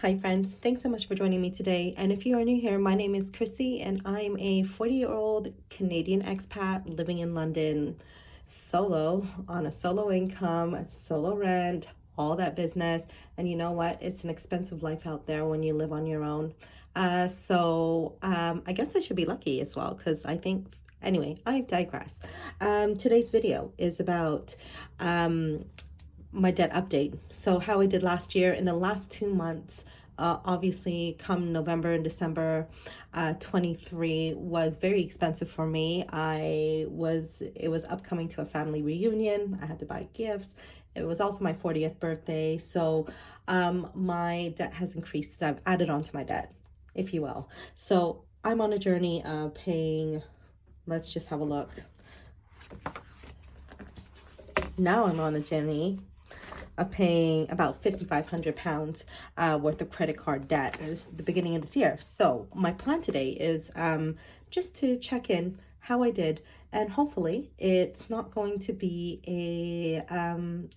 Hi friends, thanks so much for joining me today. And if you are new here, my name is Chrissy and I'm a 40-year-old Canadian expat living in London solo on a solo income, a solo rent, all that business. And you know what? It's an expensive life out there when you live on your own. I guess I should be lucky as well because I think, anyway, I digress. Today's video is about my debt update. So how I did last year in the last 2 months, obviously come November and December 23 was very expensive for me. It was upcoming to a family reunion. I had to buy gifts. It was also my 40th birthday. So my debt has increased. I've added on to my debt, if you will. So I'm on a journey of paying, let's just have a look. Now I'm on a journey of paying about £5,500 worth of credit card debt. It's the beginning of this year. So my plan today is just to check in how I did, and hopefully it's not going to be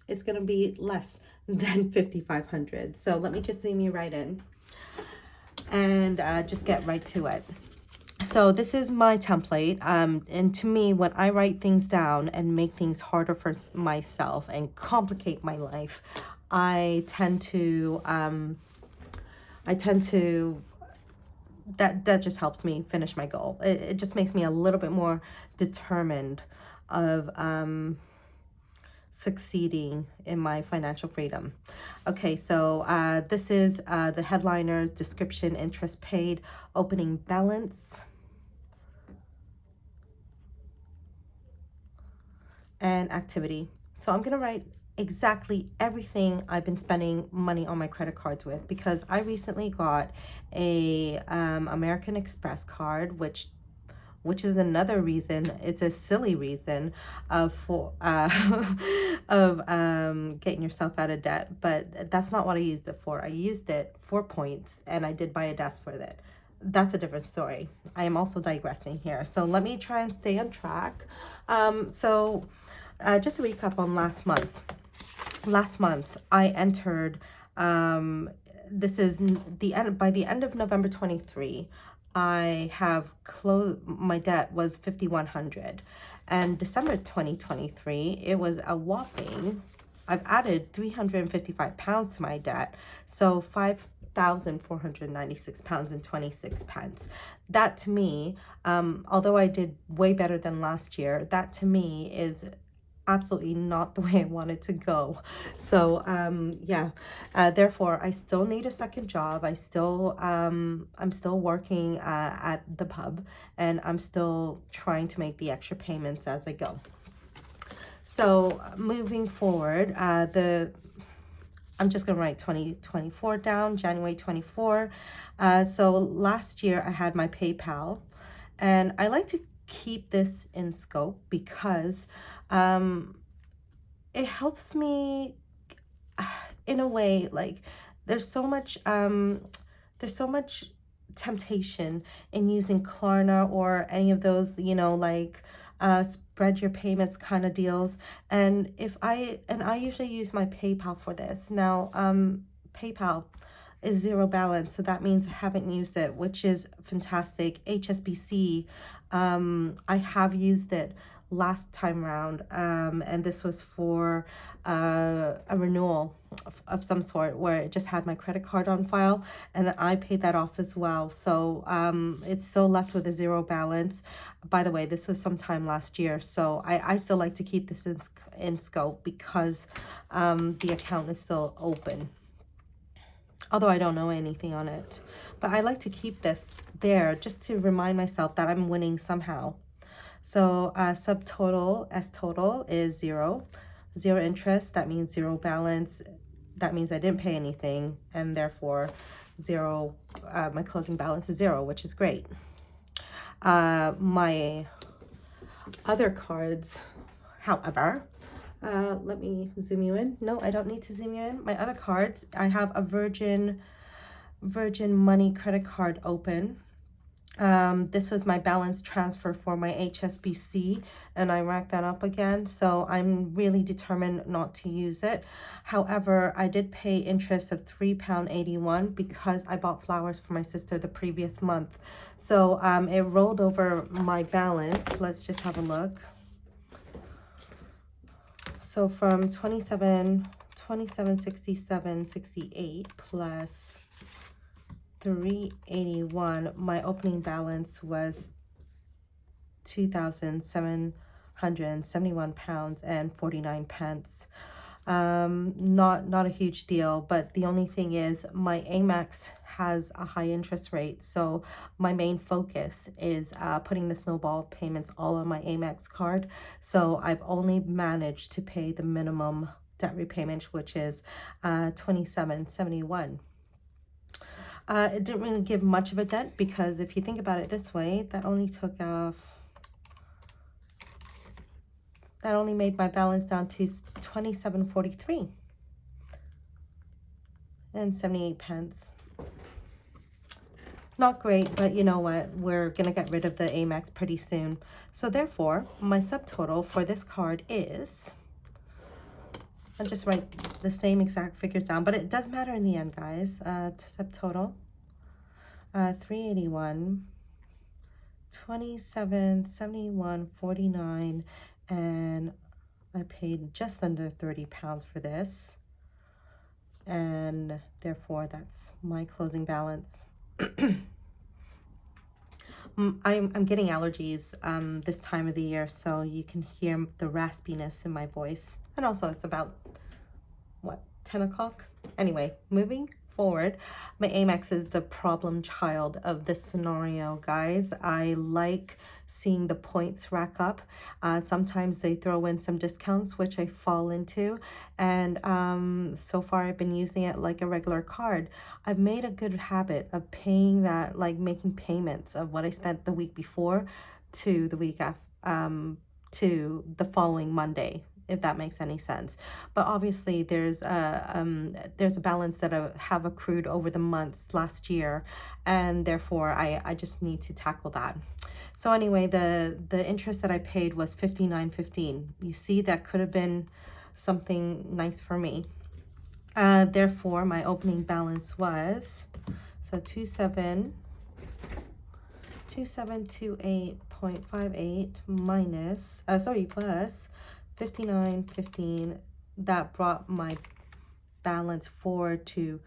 it's going to be less than 5,500. So let me just zoom you right in and just get right to it. So this is my template, and to me, when I write things down and make things harder for myself and complicate my life, I tend to that just helps me finish my goal. It just makes me a little bit more determined of succeeding in my financial freedom. Okay, so this is the headliners: description, interest paid, opening balance, and activity. So I'm gonna write exactly everything I've been spending money on my credit cards with, because I recently got a American Express card, which is another reason. It's a silly reason for of getting yourself out of debt, but that's not what I used it for. I used it for points, and I did buy a desk for it. That's a different story. I am also digressing here, so let me try and stay on track. Just a recap on last month. Last month, I entered, this is the end, by the end of November 23, I have closed, my debt was 5,100. And December 2023, it was a whopping, I've added 355 pounds to my debt. So £5,496 and 26 pence. That to me, although I did way better than last year, that to me is absolutely not the way I wanted to go. So therefore I still need a second job. I'm still working at the pub, and I'm still trying to make the extra payments as I go. So moving forward, I'm just going to write 2024 down, January 24. So last year I had my PayPal, and I like to keep this in scope because it helps me in a way. Like there's so much temptation in using Klarna or any of those, spread your payments kind of deals. And I usually use my PayPal for this. Now, PayPal is zero balance, so that means I haven't used it, which is fantastic. HSBC, I have used it last time round, and this was for a renewal of some sort, where it just had my credit card on file, and I paid that off as well. So it's still left with a zero balance. By the way, this was sometime last year, so I still like to keep this in scope because the account is still open, although I don't know anything on it. But I like to keep this there just to remind myself that I'm winning somehow. So subtotal, S total is zero interest. That means zero balance. That means I didn't pay anything, and therefore zero, my closing balance is zero, which is great. My other cards, however, let me zoom you in. No, I don't need to zoom you in. My other cards, I have a Virgin Money credit card open. This was my balance transfer for my HSBC, and I racked that up again. So I'm really determined not to use it. However, I did pay interest of £3.81 because I bought flowers for my sister the previous month. So it rolled over my balance. Let's just have a look. So from 2767.68 plus 381, my opening balance was £2,771 and 49 pence. Not a huge deal, but the only thing is my Amex has a high interest rate, so my main focus is putting the snowball payments all on my Amex card. So I've only managed to pay the minimum debt repayment, which is 2771. It didn't really give much of a dent because if you think about it this way, that only made my balance down to 27.43 and 78 pence. Not great, but you know what? We're going to get rid of the Amex pretty soon. So therefore, my subtotal for this card is, I'll just write the same exact figures down, but it does matter in the end, guys. Subtotal, 381, 2771.49, and I paid just under £30 for this, and therefore that's my closing balance. I'm getting allergies this time of the year, so you can hear the raspiness in my voice. And also it's about, what, 10 o'clock? Anyway, moving forward, my Amex is the problem child of this scenario, guys. I like seeing the points rack up. Sometimes they throw in some discounts, which I fall into, and so far I've been using it like a regular card. I've made a good habit of paying that, like making payments of what I spent the week before to the week after, to the following Monday, if that makes any sense. But obviously there's a balance that I have accrued over the months last year, and therefore I just need to tackle that. So anyway, the interest that I paid was $59.15. You see, that could have been something nice for me. Therefore my opening balance was, so 2728.58 minus plus 59.15. That brought my balance forward to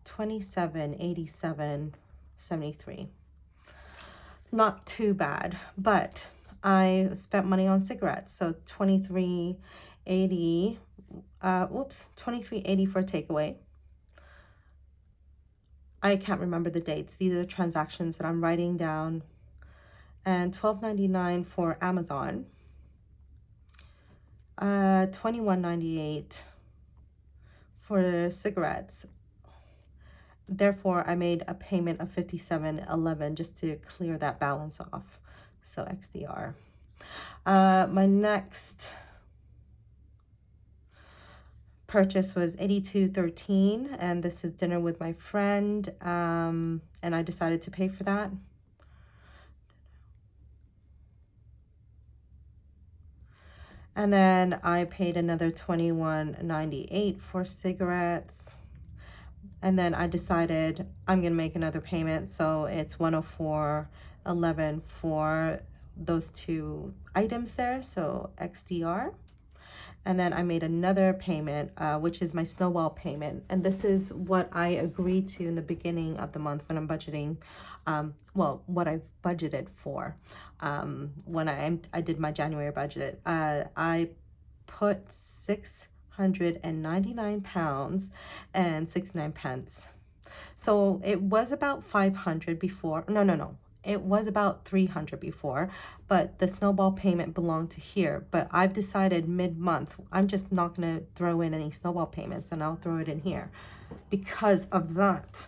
2787.73. Not too bad, but I spent money on cigarettes, so 23.80 for takeaway. I can't remember the dates. These are transactions that I'm writing down. And $12.99 for Amazon. $21.98 for cigarettes. Therefore, I made a payment of $57.11 just to clear that balance off. So XDR. My next purchase was $82.13, and this is dinner with my friend, and I decided to pay for that. And then I paid another $21.98 for cigarettes. And then I decided I'm going to make another payment, so it's $104.11 for those two items there, so XDR. And then I made another payment, which is my snowball payment. And this is what I agreed to in the beginning of the month when I'm budgeting, what I've budgeted for. When I did my January budget, I put £699 and 69 pence. So it was about 500 before. No. It was about 300 before, but the snowball payment belonged to here. But I've decided mid-month, I'm just not going to throw in any snowball payments, and I'll throw it in here because of that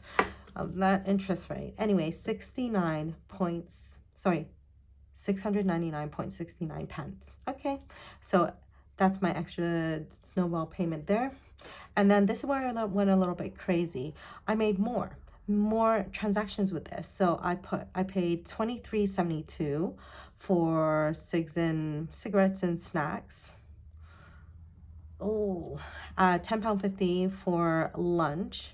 interest rate. Anyway, 699.69 pence. Okay, so that's my extra snowball payment there. And then this is where I went a little bit crazy. I made more. more transactions with this. So I paid $23.72 for cigarettes and snacks. Oh, £10.50 for lunch,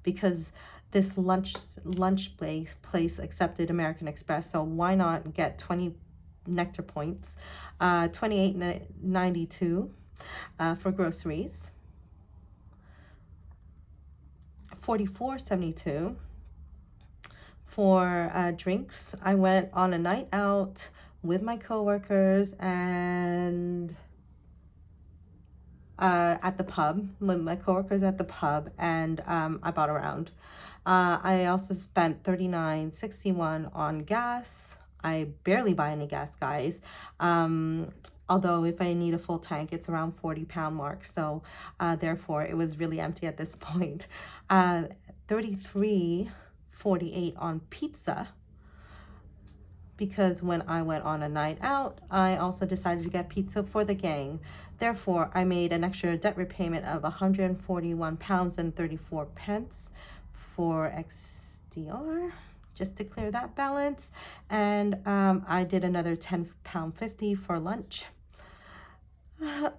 because this lunch place accepted American Express. So why not get 20 Nectar points? $28.92 for groceries. $44.72 for drinks. I went on a night out with my coworkers and at the pub, with my coworkers at the pub, and I bought a round. I also spent $39.61 on gas. I barely buy any gas, guys. Although if I need a full tank, it's around 40-pound mark. So therefore, it was really empty at this point. $33.48 on pizza, because when I went on a night out, I also decided to get pizza for the gang. Therefore, I made an extra debt repayment of £141.34 for XDR, just to clear that balance. And I did another £10.50 for lunch.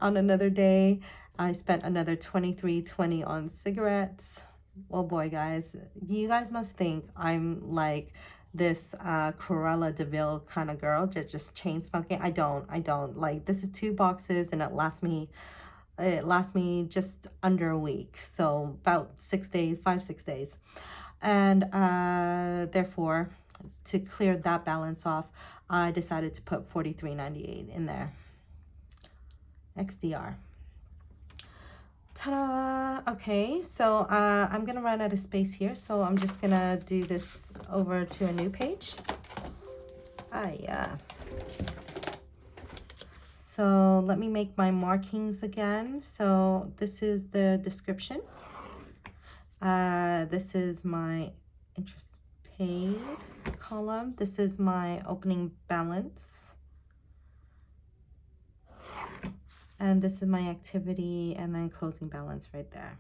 On another day, I spent another $23.20 on cigarettes. Oh boy, guys, you guys must think I'm like this Cruella de Vil kind of girl, just chain smoking. I don't. Like, this is 2 boxes and it lasts me just under a week, so about 6 days, 5-6 days. And therefore, to clear that balance off, I decided to put $43.98 in there. XDR. Ta-da! Okay, so I'm gonna run out of space here, so I'm just gonna do this over to a new page. Yeah. So let me make my markings again. So this is the description. This is my interest paid column. This is my opening balance. And this is my activity, and then closing balance right there.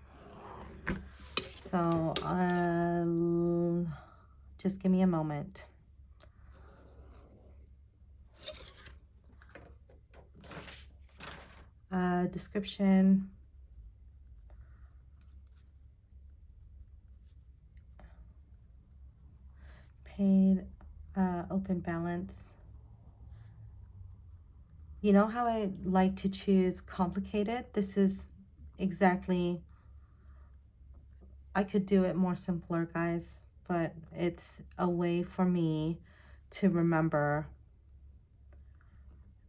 So just give me a moment. Description. Paid, open balance. You know how I like to choose complicated? This is exactly, I could do it more simpler, guys, but it's a way for me to remember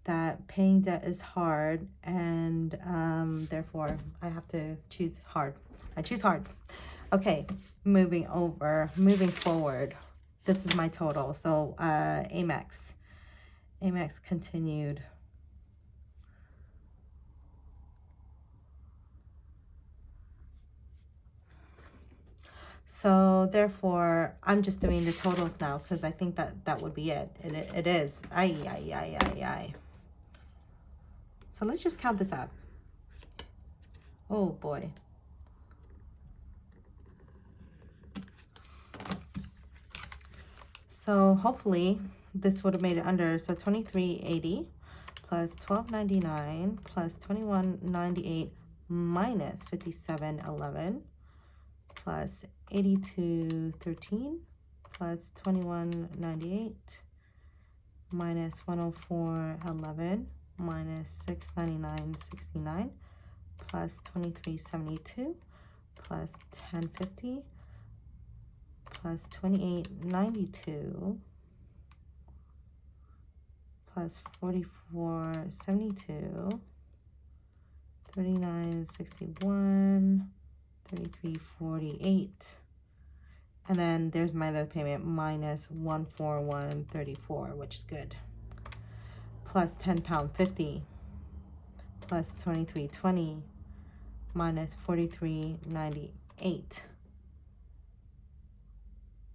that paying debt is hard, and therefore I have to choose hard. I choose hard. Okay, moving forward. This is my total. So Amex continued. So therefore, I'm just doing the totals now because I think that would be it. It is. Ay. So let's just count this up. Oh boy. So hopefully this would have made it under. So $23.80 plus $12.99 plus $21.98 minus $57.11 plus $82.13 plus $21.98 minus $104.11 minus $699.69 plus $23.72 plus $10.50 plus $28.92 plus $44.72, $39.61, $33.48, and then there's my other payment minus $141.34, which is good, plus £10.50 plus $23.20 minus $43.98.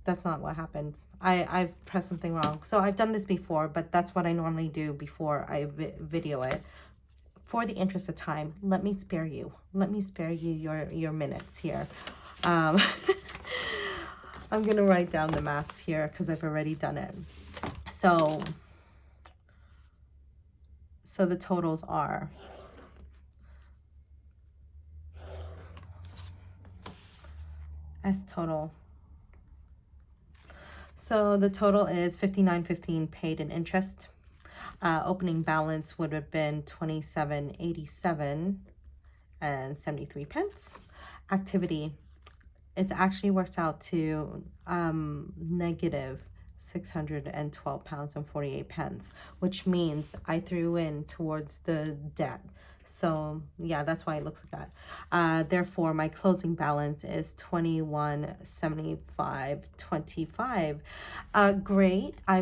That's not what happened. I've pressed something wrong. So I've done this before, but that's what I normally do before I video it. For the interest of time, let me spare you. Let me spare you your minutes here. I'm gonna write down the maths here because I've already done it. So the totals are S total. So the total is $59.15 paid in interest. Opening balance would have been $27.87 and 73 pence. Activity, it actually works out to negative £612 and 48 pence, which means I threw in towards the debt. So yeah, that's why it looks like that. Therefore, my closing balance is $21.75.25. Great. I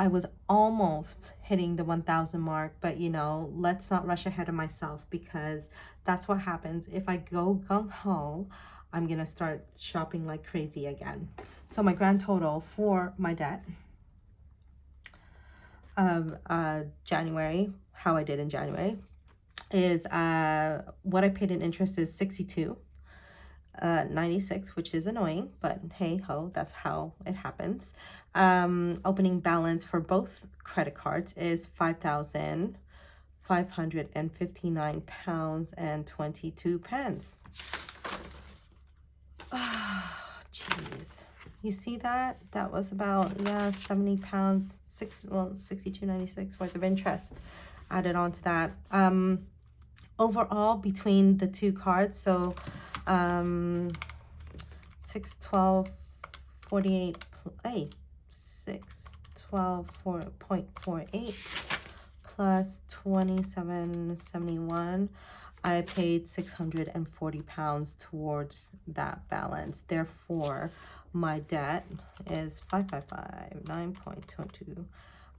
was almost hitting the 1,000 mark, but you know, let's not rush ahead of myself, because that's what happens if I go gung ho. I'm gonna start shopping like crazy again. So my grand total for my debt of January, how I did in January, is what I paid in interest is 62.96, which is annoying, but hey ho, that's how it happens. Opening balance for both credit cards is £5,559 and 22 pence. Jeez. You see that? That was about, yeah, £70, 62.96 worth of interest added on to that. Overall, between the two cards, so 612.48, hey, 612.48 plus 27.71. I paid £640 towards that balance. Therefore, my debt is 555.9.22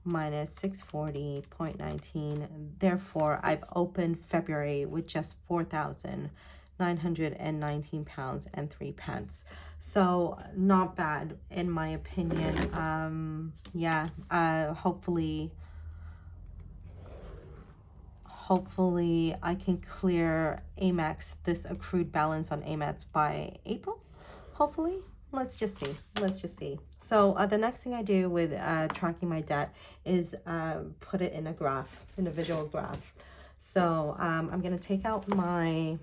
minus 640.19. Therefore, I've opened February with just £4,919 and 3 pence. So not bad in my opinion. Yeah, hopefully I can clear Amex, this accrued balance on Amex by April. Hopefully. Let's just see. So the next thing I do with tracking my debt is put it in a graph, in a visual graph. So I'm going to take out my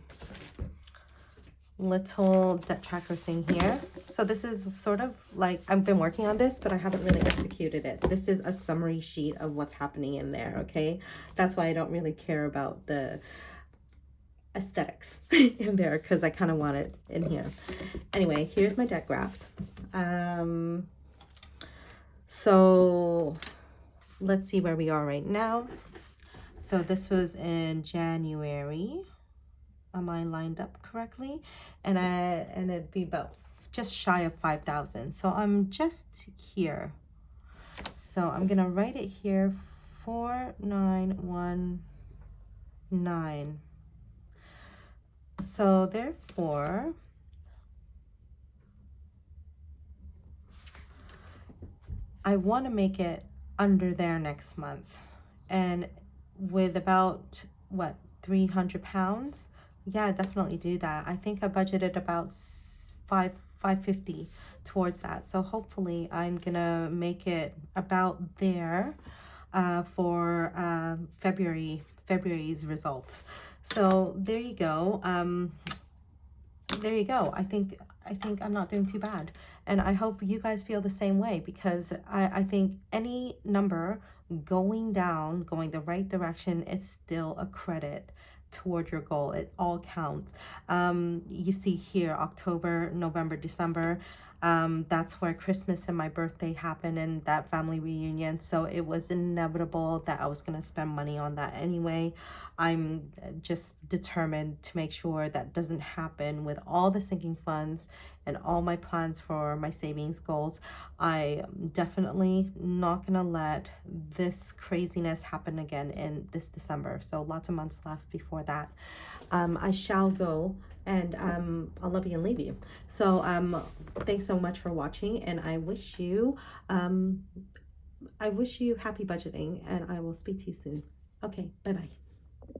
little debt tracker thing here. So this is sort of like, I've been working on this, but I haven't really executed it. This is a summary sheet of what's happening in there, okay? That's why I don't really care about the aesthetics in there, because I kind of want it in here. Anyway, here's my debt graph. So let's see where we are right now. So this was in January. Am I lined up correctly? And it'd be about just shy of 5,000. So I'm just here. So I'm gonna write it here, 4919. So therefore, I want to make it under there next month, and with about what, £300. Yeah, definitely do that. I think I budgeted about $550 towards that. So hopefully I'm gonna make it about there for February's results. So there you go. There you go. I think I'm not doing too bad. And I hope you guys feel the same way, because I think any number going down, going the right direction, it's still a credit toward your goal. It all counts. You see here, October, November, December, that's where Christmas and my birthday happened, and that family reunion. So it was inevitable that I was going to spend money on that anyway. I'm just determined to make sure that doesn't happen with all the sinking funds and all my plans for my savings goals. I'm definitely not going to let this craziness happen again in this December. So lots of months left before that. I shall go, and I'll love you and leave you. So thanks so much for watching, and I wish you happy budgeting, and I will speak to you soon. Okay, bye-bye.